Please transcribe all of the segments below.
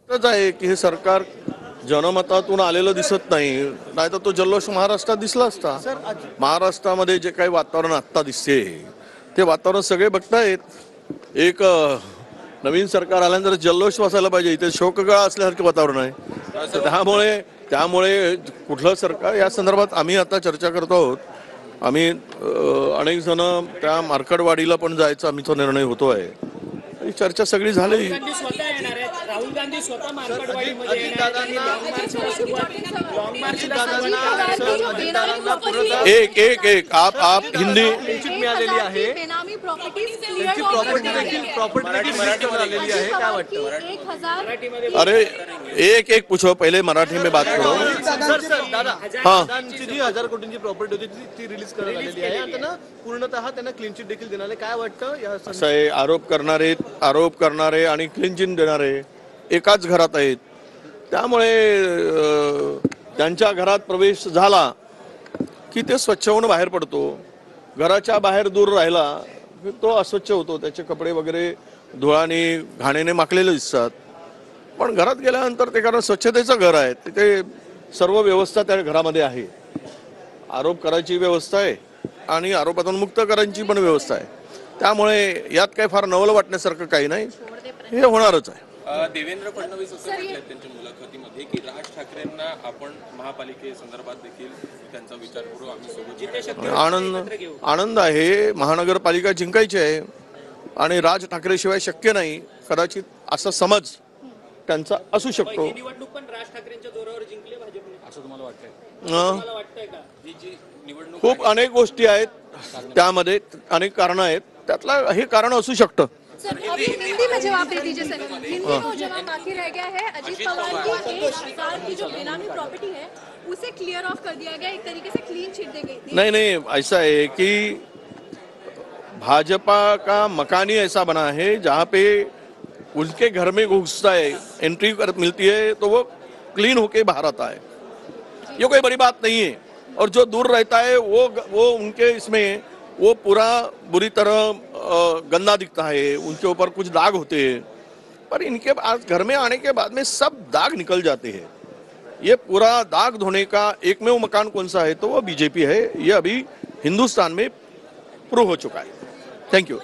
स्पष्टच आहे की हे सरकार जनमतातून आलेलं दिसत नाही, नाहीतर तो जल्लोष महाराष्ट्रात दिसला असता. महाराष्ट्रामध्ये जे काही वातावरण आत्ता दिसते ते वातावरण सगळे बघतायत. एक नवीन सरकार आल्यानंतर जल्लोष वाचायला पाहिजे. इथे शोकगळा असल्यासारखं वातावरण आहे. त्यामुळे त्यामुळे कुठलं सरकार या संदर्भात आम्ही आता चर्चा करतो आहोत. आम्ही अनेक जण त्या मार्कडवाडीला पण जायचा आमचा निर्णय होतो आहे. ही चर्चा सगळी झाली. राहुल गांधी स्वतः मार्केटवाडीमध्ये एक एक एक आप हिंदी मिळालेली आहे. अरे एक एक पूछो, पहले मराठी में बात करो. हाँ, 1000 कोटींची प्रॉपर्टी होती ती रिलीज करण्यात आलेली आहे. आणि त्यांना पूर्णतः त्यांना क्लीन चिट देखील देणार आहे. काय वाटतं या असं आहे? आरोप करणारे आणि क्लीन चिट देणारे एकाच घरात आहेत. त्यामुळे त्यांच्या घरात प्रवेश झाला की ते स्वच्छ होऊन बाहेर पडतो. घराच्या बाहेर दूर राहिला की तो अस्वच्छ होतो. त्याचे कपडे वगैरे धुळाने घाणेने माखलेले दिसतात. पण घरात गेल्यानंतर ते कारण स्वच्छतेचं घर आहे, तिथे सर्व व्यवस्था त्या घरामध्ये आहे. आरोप करायची व्यवस्था आहे आणि आरोपातून मुक्त करायची पण व्यवस्था आहे. त्यामुळे यात काही फार नवल वाटण्यासारखं काही नाही, हे होणारच आहे. देवेंद्र फडणवीस असं म्हटलं त्यांच्या मुलाखतीमध्ये की राज ठाकरेंना आपण महापालिकेसंदर्भात देखील त्यांचा विचार करू, आम्ही सोबत. आनंद आहे. महानगरपालिका जिंकायची आहे आणि राज ठाकरेशिवाय शक्य नाही कदाचित असा समज त्यांचा असू शकतो. निवडणूक पण राज ठाकरेंच्या जोरावर जिंकले भाजपने असं तुम्हाला वाटतंय का? ही जी निवडणूक खूप अनेक गोष्टी आहेत, त्यामध्ये अनेक कारणं आहेत. त्यातला हे कारण असू शकतं. सर, अभी हिंदी में जवाब दे दीजिए सर. हिंदी में जवाब बाकी रह गया है. अजीत पवार की 1000 की जो बेनामी प्रॉपर्टी है उसे क्लियर ऑफ कर दिया गया, एक तरीके से क्लीन चिट दी गई. नहीं, ऐसा है कि भाजपा का मकान ही ऐसा बना है जहाँ पे उनके घर में घुसता है, एंट्री मिलती है तो वो क्लीन होके बाहर आता है. ये कोई बड़ी बात नहीं है. और जो दूर रहता है वो उनके इसमें वो पूरा बुरी तरह गंदा दिखता है, उनके ऊपर कुछ दाग होते हैं. पर इनके आज घर में आने के बाद में सब दाग निकल जाते हैं. ये पूरा दाग धोने का एकमेव मकान कौन सा है तो वो बीजेपी है. ये अभी हिंदुस्तान में प्रूव हो चुका है. Thank you.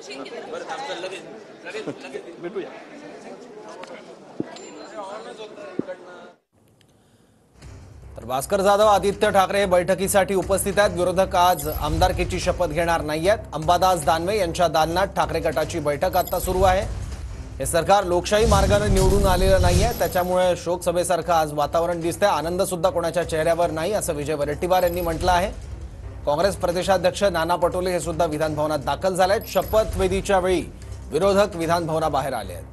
तर भास्कर जाधव, आदित्य ठाकरे बैठकीसाठी उपस्थित आहेत. विरोधक आज आमदारकीची शपथ घेणार नाहीयेत. अंबादास दानवे यांच्या दालनात ठाकरे गटाची बैठक आता सुरू आहे. हे सरकार लोकशाही मार्गाने निवडून आलेलं नाहीये, त्याच्यामुळे शोकसभेसारखं आज वातावरण दिसतंय. आनंद सुद्धा कोणाच्या चेहऱ्यावर नाही असं विजय वडेट्टीवार यांनी म्हटलं आहे. काँग्रेस प्रदेशाध्यक्ष नाना पटोले हे सुद्धा विधानभवनात दाखल झाले आहेत. शपथविधीच्या वेळी विरोधक विधानभवनाबाहेर आले आहेत.